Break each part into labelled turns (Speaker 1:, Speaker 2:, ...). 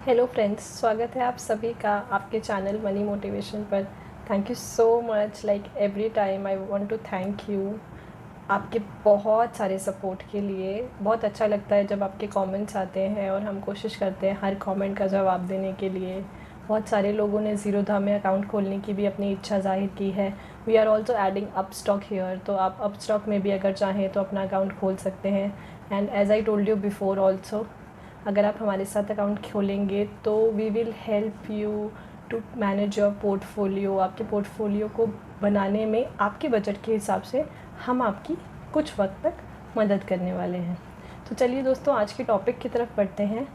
Speaker 1: Hello friends, स्वागत है आप सभी का आपके चैनल मनी मोटिवेशन पर। Thank you so much. Like every time I want to thank you आपके बहुत सारे सपोर्ट के लिए। बहुत अच्छा लगता है जब आपके कमेंट्स आते हैं और हम कोशिश करते हैं हर कमेंट का जवाब देने के लिए। बहुत सारे लोगों ने ज़ीरोधा में अकाउंट खोलने की भी अपनी इच्छा ज़ाहिर की है। We are also adding up stock here, तो आप अप स्टॉक में भी अगर चाहें तो अपना अकाउंट खोल सकते हैं। And as I told you before also, अगर आप हमारे साथ अकाउंट खोलेंगे तो we will help you to manage your portfolio. आपके पोर्टफोलियो को बनाने में आपके बजट के हिसाब से हम आपकी कुछ वक्त तक मदद करने वाले हैं। तो चलिए दोस्तों, आज के टॉपिक की तरफ बढ़ते हैं।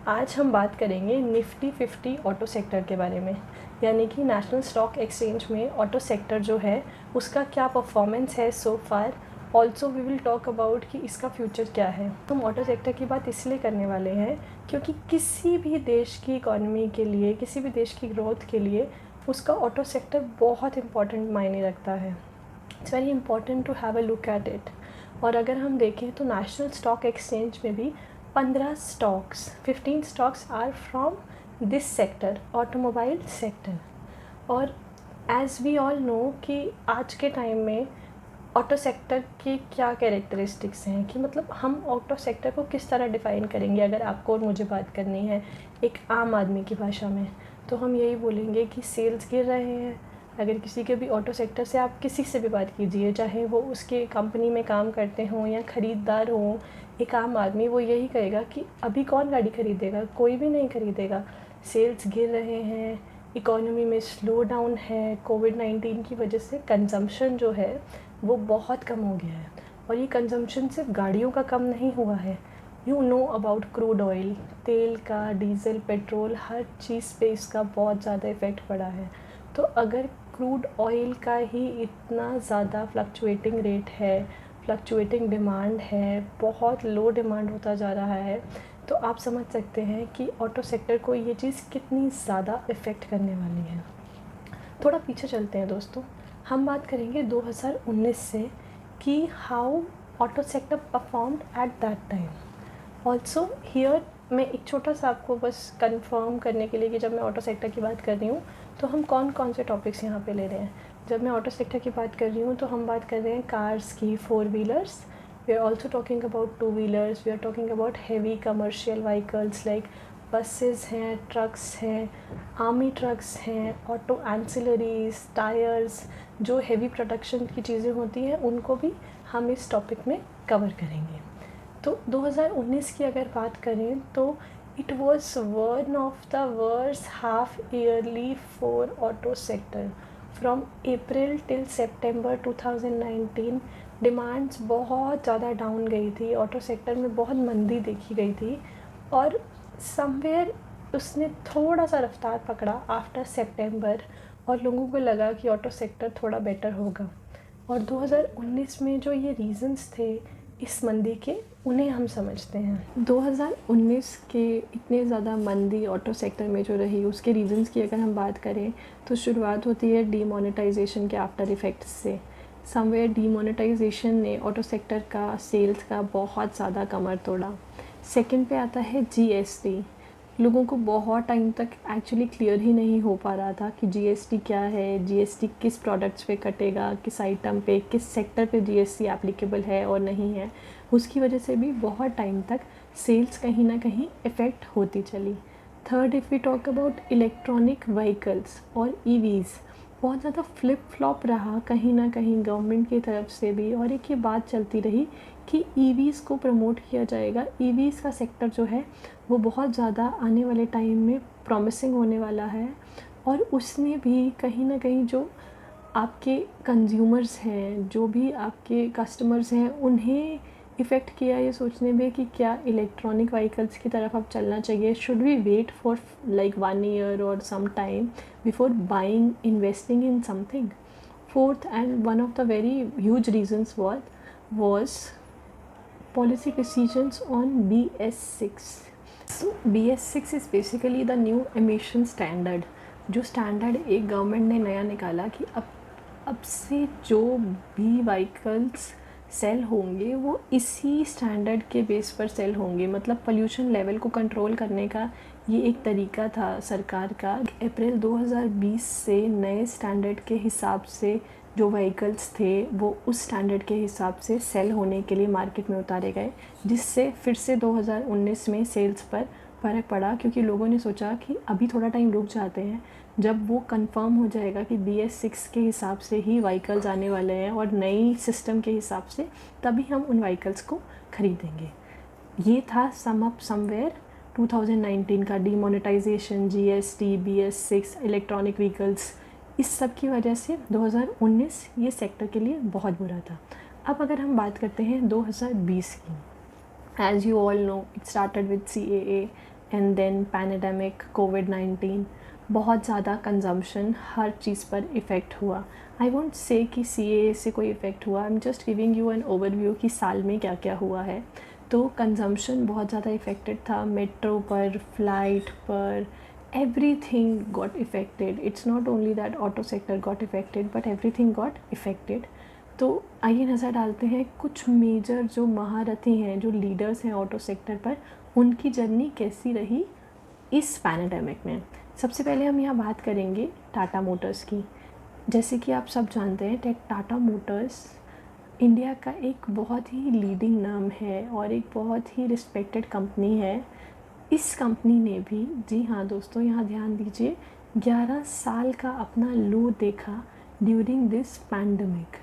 Speaker 1: आज हम बात करेंगे निफ्टी 50 ऑटो सेक्टर के बारे में, यानी कि नेशनल स्टॉक एक्सचेंज में ऑटो सेक्टर जो है उसका क्या परफॉर्मेंस है so far. Also we will talk about कि इसका फ्यूचर क्या है। हम ऑटो सेक्टर की बात इसलिए करने वाले हैं क्योंकि किसी भी देश की इकॉनमी के लिए, किसी भी देश की ग्रोथ के लिए उसका ऑटो सेक्टर बहुत इंपॉर्टेंट मायने रखता है। It's very important to have a look at it. और अगर हम देखें तो नेशनल स्टॉक एक्सचेंज में भी 15 stocks are from this sector, automobile sector. और एज़ वी ऑल नो कि आज के टाइम में ऑटो सेक्टर की क्या कैरेक्टरिस्टिक्स हैं, कि मतलब हम ऑटो सेक्टर को किस तरह डिफ़ाइन करेंगे। अगर आपको और मुझे बात करनी है एक आम आदमी की भाषा में, तो हम यही बोलेंगे कि सेल्स गिर रहे हैं। अगर किसी के भी ऑटो सेक्टर से आप किसी से भी बात कीजिए, चाहे वो उसके कंपनी में काम करते हों या ख़रीदार हों, एक आम आदमी वो यही कहेगा कि अभी कौन गाड़ी ख़रीदेगा, कोई भी नहीं ख़रीदेगा। सेल्स गिर रहे हैं, इकोनॉमी में स्लो डाउन है, कोविड-19 की वजह से कंजम्पशन जो है वो बहुत कम हो गया है। और ये कंजम्पशन सिर्फ गाड़ियों का कम नहीं हुआ है। You know about crude oil, तेल का, डीज़ल, पेट्रोल, हर चीज़ पे इसका बहुत ज़्यादा इफ़ेक्ट पड़ा है। तो अगर क्रूड ऑयल का ही इतना ज़्यादा फ्लक्चुएटिंग रेट है, फ्लक्चुएटिंग डिमांड है, बहुत लो डिमांड होता जा रहा है, तो आप समझ सकते हैं कि ऑटो सेक्टर को ये चीज़ कितनी ज़्यादा इफ़ेक्ट करने वाली है। थोड़ा पीछे चलते हैं दोस्तों, हम बात करेंगे 2019 से कि how auto sector performed at that time. Also here मैं एक छोटा सा आपको बस कंफर्म करने के लिए कि जब मैं ऑटो सेक्टर की बात कर रही हूँ तो हम कौन कौन से टॉपिक्स यहाँ पे ले रहे हैं। जब मैं ऑटो सेक्टर की बात कर रही हूँ तो हम बात कर रहे हैं कार्स की, 4 wheelers. We are also talking about 2 wheelers. We are talking about heavy commercial vehicles like buses हैं, ट्रक्स हैं, आर्मी ट्रक्स हैं, ऑटो एंसिलरीज, टायर्स, जो हैवी प्रोडक्शन की चीज़ें होती हैं उनको भी हम इस टॉपिक में कवर करेंगे। तो 2019 की अगर बात करें तो it was one of the worst half yearly for auto sector. From April till September 2019 demands बहुत ज़्यादा डाउन गई थी, ऑटो सेक्टर में बहुत मंदी देखी गई थी। और समवेयर उसने थोड़ा सा रफ्तार पकड़ा आफ्टर सितंबर, और लोगों को लगा कि ऑटो सेक्टर थोड़ा बेटर होगा। और 2019 में जो ये रीज़न्स थे इस मंदी के, उन्हें हम समझते हैं। 2019 के इतने ज़्यादा मंदी ऑटो सेक्टर में जो रही, उसके रीज़न्स की अगर हम बात करें तो शुरुआत होती है डीमोनेटाइजेशन के आफ्टर इफ़ेक्ट्स से। समवेयर डीमोनेटाइजेशन ने ऑटो सेक्टर का सेल्स का बहुत ज़्यादा कमर तोड़ा। सेकंड पे आता है जीएसटी। लोगों को बहुत टाइम तक एक्चुअली क्लियर ही नहीं हो पा रहा था कि जीएसटी क्या है, जीएसटी किस प्रोडक्ट्स पे कटेगा, किस आइटम पे, किस सेक्टर पे जीएसटी एप्लीकेबल है और नहीं है। उसकी वजह से भी बहुत टाइम तक सेल्स कहीं ना कहीं इफ़ेक्ट होती चली। Third, if we talk about electronic vehicles और ईवीज़, बहुत ज़्यादा फ्लिप फ्लॉप रहा कहीं ना कहीं गवर्नमेंट की तरफ से भी। और एक ये बात चलती रही कि ईवीज़ को प्रमोट किया जाएगा, ईवीज़ का सेक्टर जो है वो बहुत ज़्यादा आने वाले टाइम में प्रॉमिसिंग होने वाला है। और उसने भी कहीं ना कहीं जो आपके कंज्यूमर्स हैं, जो भी आपके कस्टमर्स हैं, उन्हें इफ़ेक्ट किया ये सोचने में कि क्या इलेक्ट्रॉनिक व्हीकल्स की तरफ अब चलना चाहिए, should we wait for like 1 year और some time before buying, investing in something. Fourth and one of the very huge reasons was policy decisions on BS6. So BS6 is basically the new emission standard, जो standard एक government ने नया निकाला कि अब से जो भी व्हीकल्स सेल होंगे वो इसी स्टैंडर्ड के बेस पर सेल होंगे। मतलब पोल्यूशन लेवल को कंट्रोल करने का ये एक तरीका था सरकार का। अप्रैल 2020 से नए स्टैंडर्ड के हिसाब से जो व्हीकल्स थे वो उस स्टैंडर्ड के हिसाब से सेल होने के लिए मार्केट में उतारे गए, जिससे फिर से 2019 में सेल्स पर फ़र्क पड़ा, क्योंकि लोगों ने सोचा कि अभी थोड़ा टाइम रुक जाते हैं, जब वो कंफर्म हो जाएगा कि BS6 के हिसाब से ही व्हीकल्स आने वाले हैं और नई सिस्टम के हिसाब से, तभी हम उन व्हीकल्स को ख़रीदेंगे। ये था सम अप समवेयर 2019 का। Demonetisation, GST, BS6, electronic vehicles, इस सब की वजह से 2019 ये सेक्टर के लिए बहुत बुरा था। अब अगर हम बात करते हैं 2020 की, as you all know it started with CAA and then pandemic, कोविड-19, बहुत ज़्यादा कंजम्पशन, हर चीज़ पर इफ़ेक्ट हुआ। आई वोंट से कि CAA से कोई इफ़ेक्ट हुआ, I am just giving you an overview कि साल में क्या क्या हुआ है। तो कंजम्पशन बहुत ज़्यादा इफ़ेक्टेड था, मेट्रो पर, फ्लाइट पर, everything got affected. It's not only that auto sector got affected but everything got affected. तो आइए नज़र डालते हैं कुछ मेजर जो महारथी हैं, जो लीडर्स हैं ऑटो सेक्टर पर, उनकी जर्नी कैसी रही इस पैंडेमिक में। सबसे पहले हम यहाँ बात करेंगे टाटा मोटर्स की। जैसे कि आप सब जानते हैं, टाटा मोटर्स इंडिया का एक बहुत ही लीडिंग नाम है और एक बहुत ही रिस्पेक्टेड कंपनी है। इस कंपनी ने भी, जी हाँ दोस्तों यहाँ ध्यान दीजिए, 11 साल का अपना लो देखा ड्यूरिंग दिस पैंडमिक।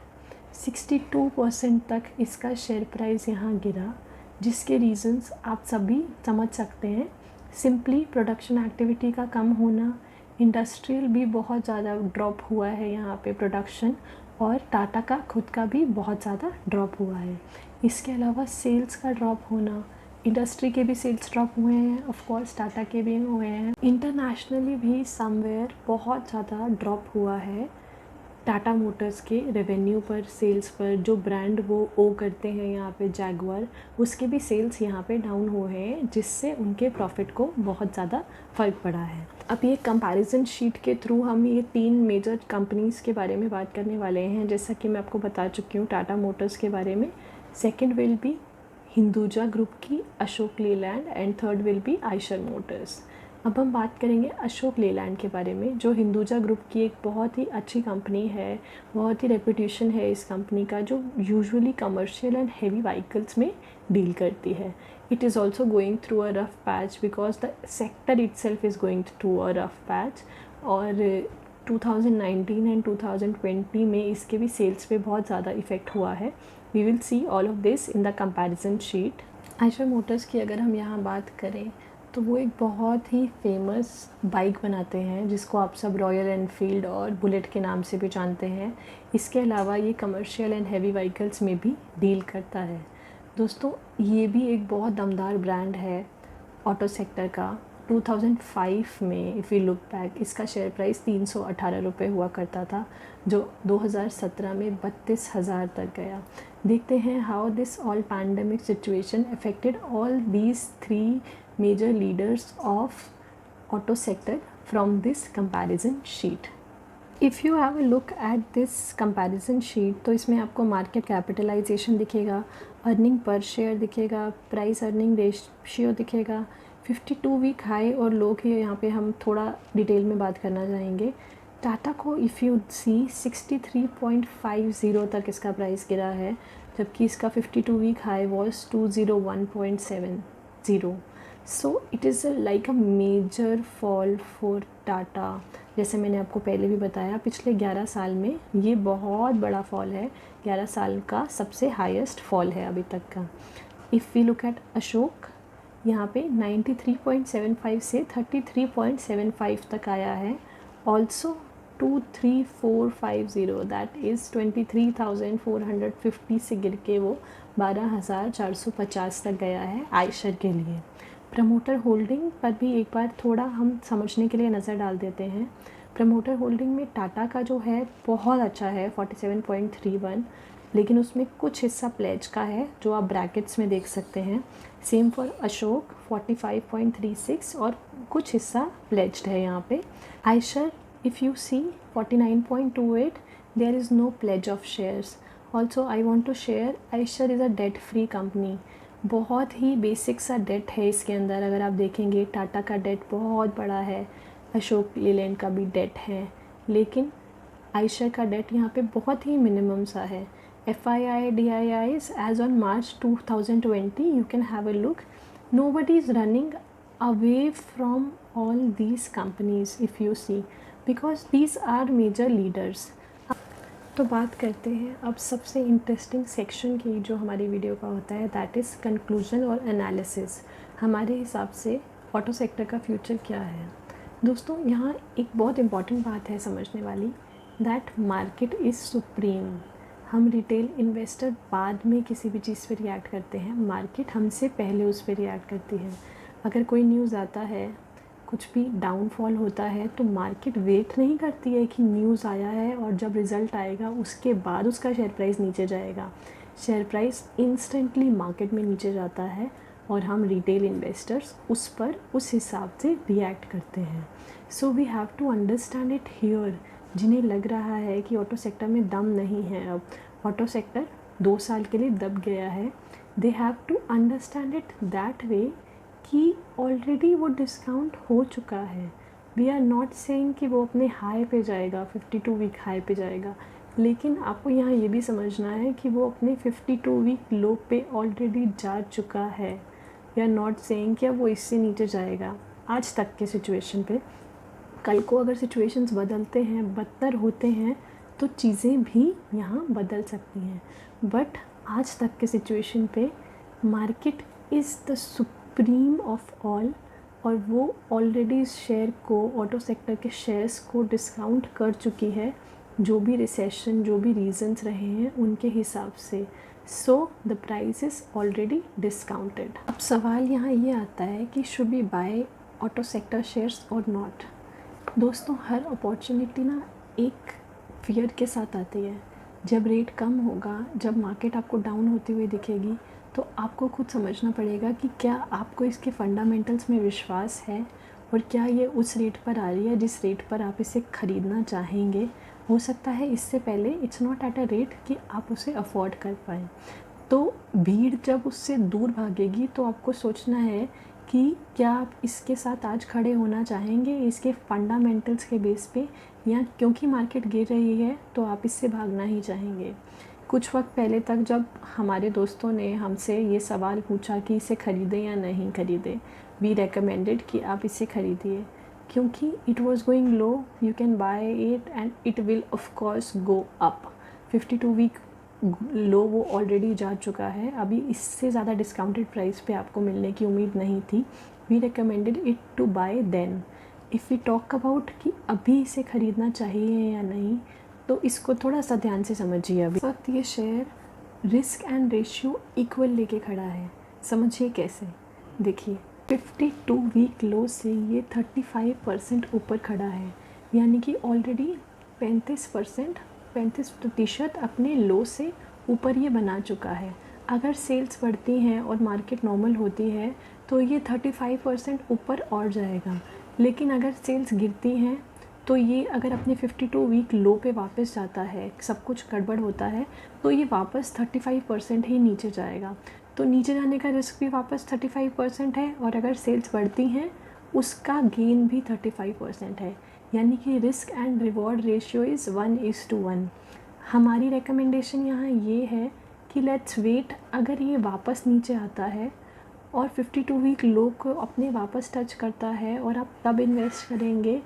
Speaker 1: 62% तक इसका शेयर प्राइस यहाँ गिरा, जिसके रीजंस आप सभी समझ सकते हैं। सिंपली प्रोडक्शन एक्टिविटी का कम होना, इंडस्ट्रियल भी बहुत ज़्यादा ड्रॉप हुआ है यहाँ पे प्रोडक्शन, और टाटा का खुद का भी बहुत ज़्यादा ड्रॉप हुआ है। इसके अलावा सेल्स का ड्रॉप होना, इंडस्ट्री के भी सेल्स ड्रॉप हुए हैं, ऑफ कोर्स टाटा के भी हुए हैं। इंटरनेशनली भी समवेयर बहुत ज़्यादा ड्रॉप हुआ है टाटा मोटर्स के रेवेन्यू पर, सेल्स पर। जो ब्रांड वो ओ करते हैं यहाँ पे, जैगुआर, उसके भी सेल्स यहाँ पे डाउन हुए हैं, जिससे उनके प्रॉफिट को बहुत ज़्यादा फ़र्क पड़ा है। अब ये कंपैरिजन शीट के थ्रू हम ये 3 मेजर कंपनीज़ के बारे में बात करने वाले हैं। जैसा कि मैं आपको बता चुकी हूँ टाटा मोटर्स के बारे में। Second will be Hinduja group की Ashok Leyland and third will be Eicher motors. अब हम बात करेंगे अशोक लेलैंड के बारे में, जो हिंदुजा ग्रुप की एक बहुत ही अच्छी कंपनी है, बहुत ही रेपुटेशन है इस कंपनी का, जो usually commercial and heavy vehicles में डील करती है। It is also going through a rough patch because the sector itself is going through a rough patch. और 2019 एंड 2020 में इसके भी सेल्स पे बहुत ज़्यादा इफ़ेक्ट हुआ है। We will see all of this in the comparison sheet. Eicher Motors की अगर हम यहाँ बात करें तो वो एक बहुत ही फेमस बाइक बनाते हैं, जिसको आप सब रॉयल एनफील्ड और बुलेट के नाम से भी जानते हैं। इसके अलावा ये कमर्शियल एंड हैवी व्हीकल्स में भी डील करता है। दोस्तों ये भी एक बहुत दमदार ब्रांड है ऑटो सेक्टर का। 2005 में इफ़ यू लुक बैक, इसका शेयर प्राइस 318 रुपये हुआ करता था, जो 2017 में 32,000 तक गया। देखते हैं how this all pandemic situation affected all these 3 major leaders of auto sector from this comparison sheet. If you have a look at this comparison sheet, तो इसमें आपको मार्केट कैपिटलाइजेशन दिखेगा, अर्निंग पर शेयर दिखेगा, प्राइस अर्निंग रेशियो दिखेगा, 52 week high और लो की यहाँ पे हम थोड़ा डिटेल में बात करना चाहेंगे। टाटा को इफ़ यू सी 63.50 तक इसका प्राइस गिरा है, जबकि इसका 52 week high was 201.70। So it is like a major fall for Tata. जैसे मैंने आपको पहले भी बताया, पिछले 11 साल में ये बहुत बड़ा फॉल है, 11 साल का सबसे हाईएस्ट फॉल है अभी तक का। If we look at Ashok, यहाँ पे 93.75 से 33.75 तक आया है। ऑल्सो 23450 दैट इज़ 23,450 से गिर के वो 12,450 तक गया है आयशर के लिए। प्रमोटर होल्डिंग पर भी एक बार थोड़ा हम समझने के लिए नज़र डाल देते हैं। प्रमोटर होल्डिंग में टाटा का जो है बहुत अच्छा है 47.31, लेकिन उसमें कुछ हिस्सा प्लेज का है जो आप ब्रैकेट्स में देख सकते हैं। सेम फॉर अशोक 45.36 और कुछ हिस्सा प्लेज्ड है यहाँ पे। Eicher if you see 49.28, there is no pledge of shares. Also I want to share, Eicher is a debt free company. बहुत ही बेसिक सा डेट है इसके अंदर। अगर आप देखेंगे टाटा का डेट बहुत बड़ा है, अशोक लीलैंड का भी डेट है, लेकिन आयशर का डेट यहाँ पे बहुत ही मिनिमम सा है। FII-DIIs as on March 2020, you can have a look. Nobody is running away from all these companies if you see, because these are major leaders. तो बात करते हैं अब सबसे इंटरेस्टिंग सेक्शन की जो हमारी वीडियो का होता है, दैट इज़ कंक्लूजन और एनालिसिस। हमारे हिसाब से ऑटो सेक्टर का फ्यूचर क्या है। दोस्तों यहाँ एक बहुत इम्पॉर्टेंट बात है समझने वाली, दैट मार्केट इज़ सुप्रीम। हम रिटेल इन्वेस्टर बाद में किसी भी चीज़ पे रिएक्ट करते हैं, मार्केट हमसे पहले उस पर रिएक्ट करती है। अगर कोई न्यूज़ आता है, कुछ भी डाउनफॉल होता है, तो मार्केट वेट नहीं करती है कि न्यूज़ आया है और जब रिज़ल्ट आएगा उसके बाद उसका शेयर प्राइस नीचे जाएगा। शेयर प्राइस इंस्टेंटली मार्केट में नीचे जाता है और हम रिटेल इन्वेस्टर्स उस पर उस हिसाब से रिएक्ट करते हैं। So we have to understand it here. जिन्हें लग रहा है कि ऑटो सेक्टर में दम नहीं है, अब ऑटो सेक्टर 2 साल के लिए दब गया है, they have to understand it that way कि ऑलरेडी वो डिस्काउंट हो चुका है। वी आर नॉट सेइंग कि वो अपने हाई पे जाएगा, 52 वीक हाई पे जाएगा, लेकिन आपको यहाँ ये भी समझना है कि वो अपने 52 वीक लो पे ऑलरेडी जा चुका है। वी आर नॉट सेइंग कि अब वो इससे नीचे जाएगा आज तक के सिचुएशन पे। कल को अगर सिचुएशंस बदलते हैं, बदतर होते हैं, तो चीज़ें भी यहाँ बदल सकती हैं, बट आज तक के सिचुएशन पे market is the supreme of all, और वो ऑलरेडी इस शेयर को, ऑटो सेक्टर के शेयर्स को डिस्काउंट कर चुकी है, जो भी रिसेशन, जो भी रीजंस रहे हैं उनके हिसाब से। So the price is already discounted. अब सवाल यहाँ ये आता है कि should be buy auto sector shares और नॉट। दोस्तों हर अपॉर्चुनिटी ना एक फियर के साथ आती है। जब रेट कम होगा, जब मार्केट आपको डाउन होती हुई दिखेगी, तो आपको खुद समझना पड़ेगा कि क्या आपको इसके फंडामेंटल्स में विश्वास है और क्या ये उस रेट पर आ रही है जिस रेट पर आप इसे ख़रीदना चाहेंगे। हो सकता है इससे पहले it's not at a rate कि आप उसे अफोर्ड कर पाएँ। तो भीड़ जब उससे दूर भागेगी तो आपको सोचना है कि क्या आप इसके साथ आज खड़े होना चाहेंगे इसके फंडामेंटल्स के बेस पे, या क्योंकि मार्केट गिर रही है तो आप इससे भागना ही चाहेंगे। कुछ वक्त पहले तक जब हमारे दोस्तों ने हमसे ये सवाल पूछा कि इसे ख़रीदें या नहीं ख़रीदें, वी रेकमेंडेड कि आप इसे ख़रीदिए, क्योंकि it was going low, you can buy it and it will of course go up. 52 week low वो ऑलरेडी जा चुका है, अभी इससे ज़्यादा डिस्काउंटेड प्राइस पे आपको मिलने की उम्मीद नहीं थी। We recommended it to buy then. If we talk about कि अभी इसे ख़रीदना चाहिए या नहीं, तो इसको थोड़ा सा ध्यान से समझिए। अभी इस वक्त ये share risk and ratio equal लेके खड़ा है। समझिए कैसे, देखिए 52 वीक लो से ये 35% ऊपर खड़ा है, यानी कि ऑलरेडी 35% अपने लो से ऊपर ये बना चुका है। अगर सेल्स बढ़ती हैं और मार्केट नॉर्मल होती है तो ये 35% ऊपर और जाएगा, लेकिन अगर सेल्स गिरती हैं तो ये अगर अपने 52 वीक लो पे वापस जाता है, सब कुछ गड़बड़ होता है, तो ये वापस 35% ही नीचे जाएगा। तो नीचे जाने का रिस्क भी वापस 35% है, और अगर सेल्स बढ़ती हैं उसका गेन भी 35% है, यानी कि risk and reward ratio is 1:1। हमारी रिकमेंडेशन यहाँ ये है कि लेट्स वेट, अगर ये वापस नीचे आता है और 52 वीक लो को अपने वापस टच करता है और आप तब इन्वेस्ट करेंगे,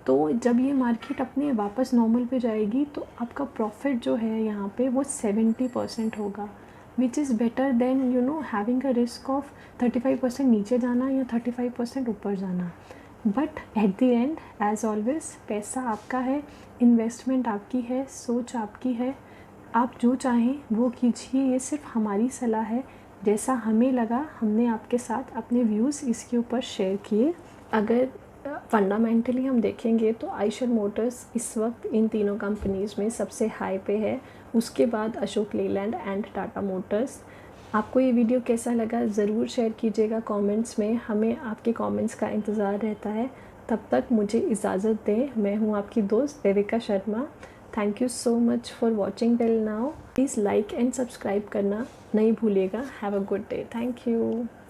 Speaker 1: तो जब ये मार्केट अपने वापस नॉर्मल पे जाएगी तो आपका प्रॉफिट जो है यहाँ पे वो 70% होगा, which is better than having a risk of 35% नीचे जाना या 35% ऊपर जाना। But at the end as always पैसा आपका है, इन्वेस्टमेंट आपकी है, सोच आपकी है, आप जो चाहें वो कीजिए। ये सिर्फ हमारी सलाह है, जैसा हमें लगा हमने आपके साथ अपने व्यूज़ इसके ऊपर शेयर किए। अगर फंडामेंटली हम देखेंगे तो आयशर मोटर्स इस वक्त इन तीनों कंपनीज़ में सबसे हाई पे है, उसके बाद अशोक लीलैंड एंड टाटा मोटर्स। आपको ये वीडियो कैसा लगा ज़रूर शेयर कीजिएगा कमेंट्स में, हमें आपके कमेंट्स का इंतज़ार रहता है। तब तक मुझे इजाज़त दें, मैं हूँ आपकी दोस्त Devika Sharma. Thank you so much for watching till now. Please like and subscribe करना नहीं भूलिएगा। Have a good day. Thank you.